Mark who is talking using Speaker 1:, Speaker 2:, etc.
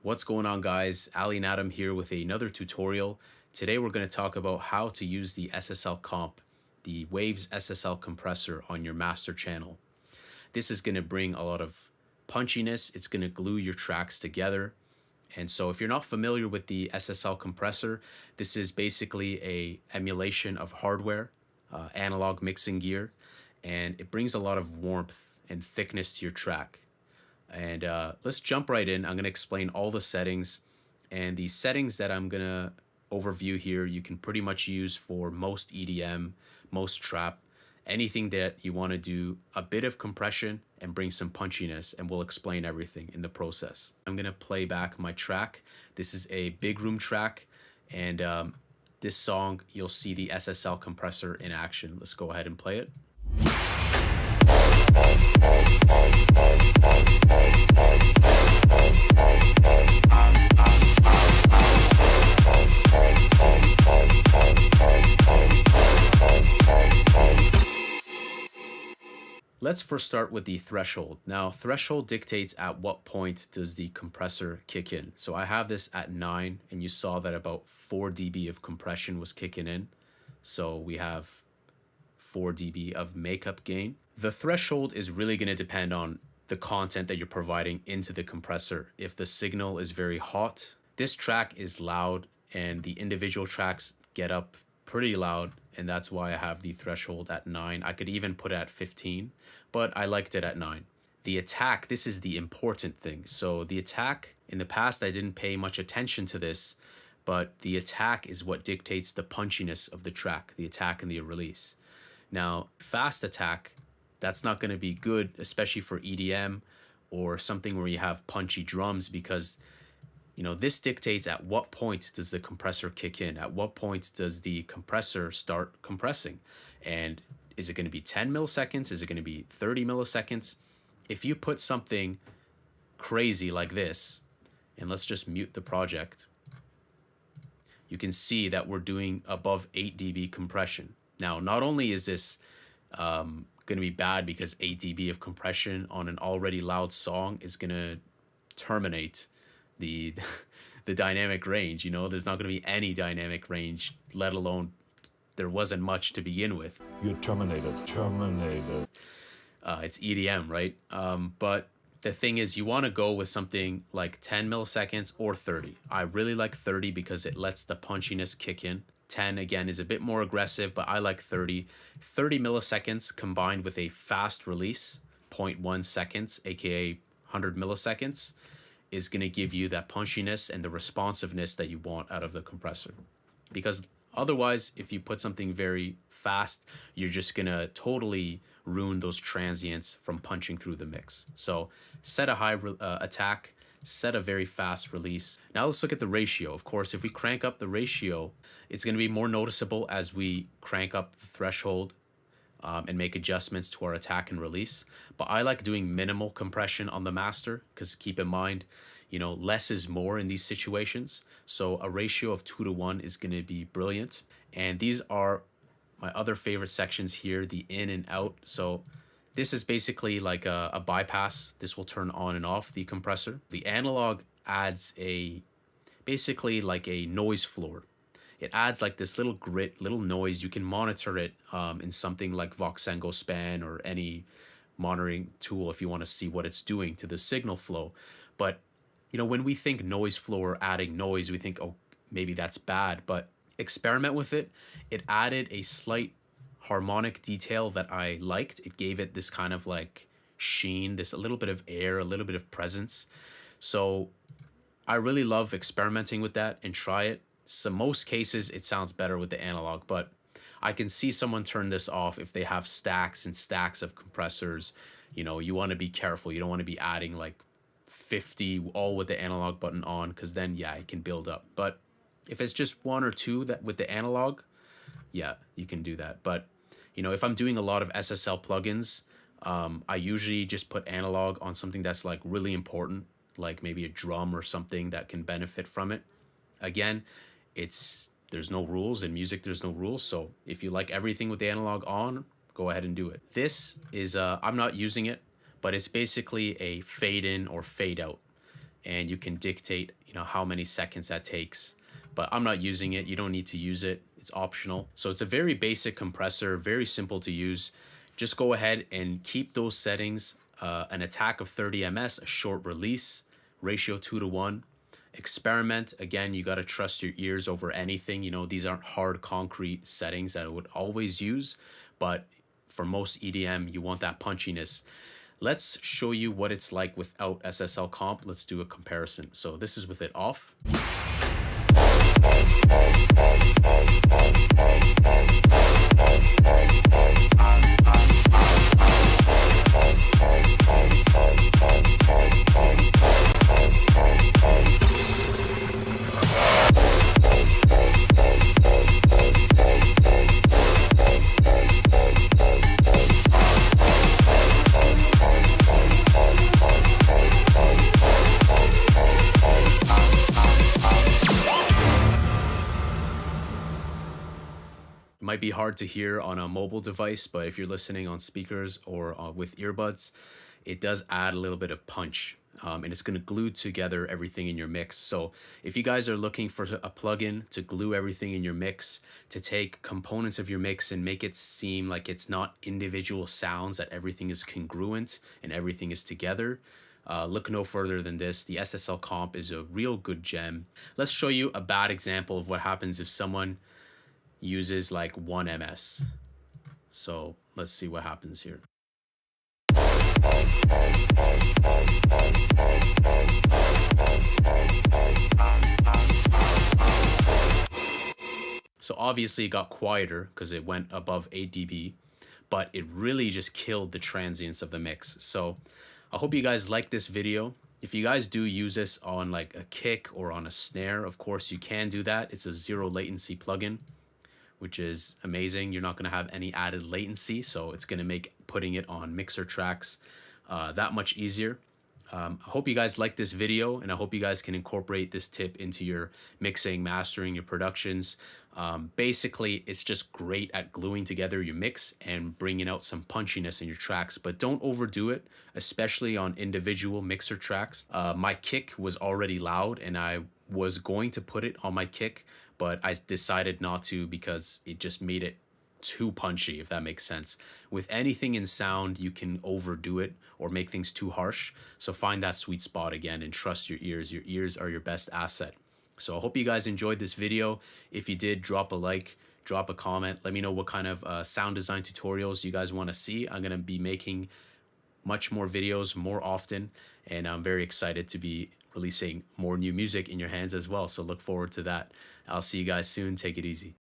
Speaker 1: What's going on, guys? Nadem here with another tutorial. Today we're going to talk about how to use the SSL comp, the Waves SSL compressor on your master channel. This is going to bring a lot of punchiness. It's going to glue your tracks together. And so if you're not familiar with the SSL compressor, this is basically a emulation of hardware, analog mixing gear, and it brings a lot of warmth and thickness to your track. And let's jump right in. I'm going to explain all the settings, and the settings that I'm going to overview here you can pretty much use for most EDM, most trap, anything that you want to do a bit of compression and bring some punchiness, and we'll explain everything in the process. I'm going to play back my track. This is a big room track, and this song you'll see the SSL compressor in action. Let's go ahead and play it. Let's first start with the threshold. Now, threshold dictates at what point does the compressor kick in. So I have this at 9, and you saw that about 4 dB of compression was kicking in. So we have 4 dB of makeup gain. The threshold is really going to depend on the content that you're providing into the compressor. If the signal is very hot, this track is loud, and the individual tracks get up pretty loud, and that's why I have the threshold at 9. I could even put it at 15, but I liked it at 9. The attack, this is the important thing. So the attack, in the past I didn't pay much attention to this, but the attack is what dictates the punchiness of the track, the attack and the release. Now, fast attack, that's not going to be good, especially for EDM or something where you have punchy drums, because this dictates at what point does the compressor kick in, at what point does the compressor start compressing, and is it going to be 10 milliseconds, is it going to be 30 milliseconds? If you put something crazy like this, and let's just mute the project, you can see that we're doing above 8 dB compression. Now, not only is this going to be bad because 8 dB of compression on an already loud song is going to terminate the dynamic range. There's not going to be any dynamic range, let alone there wasn't much to begin with.
Speaker 2: You're terminated.
Speaker 1: It's EDM, right? But the thing is, you want to go with something like 10 milliseconds or 30. I really like 30 because it lets the punchiness kick in. 10 again is a bit more aggressive, but I like 30. 30 milliseconds combined with a fast release, 0.1 seconds, aka 100 milliseconds, is going to give you that punchiness and the responsiveness that you want out of the compressor. Because otherwise, if you put something very fast, you're just going to totally ruin those transients from punching through the mix. So set a high attack, set a very fast release. Now let's look at the ratio. Of course, if we crank up the ratio, it's going to be more noticeable as we crank up the threshold and make adjustments to our attack and release. But I like doing minimal compression on the master, because keep in mind, less is more in these situations. So a ratio of 2:1 is going to be brilliant. And these are my other favorite sections here, the in and out. So this is basically like a bypass. This will turn on and off the compressor. The analog adds basically like a noise floor. It adds like this little grit, little noise. You can monitor it in something like Voxengo Span or any monitoring tool if you want to see what it's doing to the signal flow. But when we think noise floor, adding noise, we think, oh, maybe that's bad. But experiment with it. It added a slight harmonic detail that I liked. It gave it this kind of like sheen, a little bit of air, a little bit of presence. So I really love experimenting with that and try it. So most cases it sounds better with the analog, but I can see someone turn this off if they have stacks and stacks of compressors. You want to be careful. You don't want to be adding like 50 all with the analog button on, because then it can build up. But if it's just 1 or 2 that with the analog, you can do that. But if I'm doing a lot of SSL plugins, I usually just put analog on something that's like really important, like maybe a drum or something that can benefit from it. Again, there's no rules in music. There's no rules. So if you like everything with the analog on, go ahead and do it. This is I'm not using it, but it's basically a fade in or fade out. and you can dictate, how many seconds that takes. But I'm not using it. You don't need to use it. It's optional. So it's a very basic compressor, very simple to use. Just go ahead and keep those settings. An attack of 30 ms, a short release, ratio 2:1. Experiment. Again, you got to trust your ears over anything. These aren't hard concrete settings that I would always use, but for most EDM, you want that punchiness. Let's show you what it's like without SSL Comp. Let's do a comparison. So this is with it off. It might be hard to hear on a mobile device, but if you're listening on speakers or with earbuds, it does add a little bit of punch. And it's going to glue together everything in your mix. So if you guys are looking for a plugin to glue everything in your mix, to take components of your mix and make it seem like it's not individual sounds, that everything is congruent and everything is together, look no further than this. The SSL Comp is a real good gem. Let's show you a bad example of what happens if someone uses like 1 ms. So let's see what happens here. So obviously it got quieter because it went above 8 dB, but it really just killed the transients of the mix. So I hope you guys like this video. If you guys do use this on like a kick or on a snare, of course you can do that. It's a zero latency plugin, which is amazing. You're not going to have any added latency, so it's going to make putting it on mixer tracks that much easier. I hope you guys like this video, and I hope you guys can incorporate this tip into your mixing, mastering, your productions. Basically, it's just great at gluing together your mix and bringing out some punchiness in your tracks, but don't overdo it, especially on individual mixer tracks. My kick was already loud, and I was going to put it on my kick, but I decided not to because it just made it too punchy, if that makes sense. With anything in sound, you can overdo it or make things too harsh. So find that sweet spot again and trust your ears. Your ears are your best asset. So I hope you guys enjoyed this video. If you did, drop a like, drop a comment. Let me know what kind of sound design tutorials you guys want to see. I'm going to be making much more videos more often, and I'm very excited to be releasing more new music in your hands as well. So look forward to that. I'll see you guys soon. Take it easy.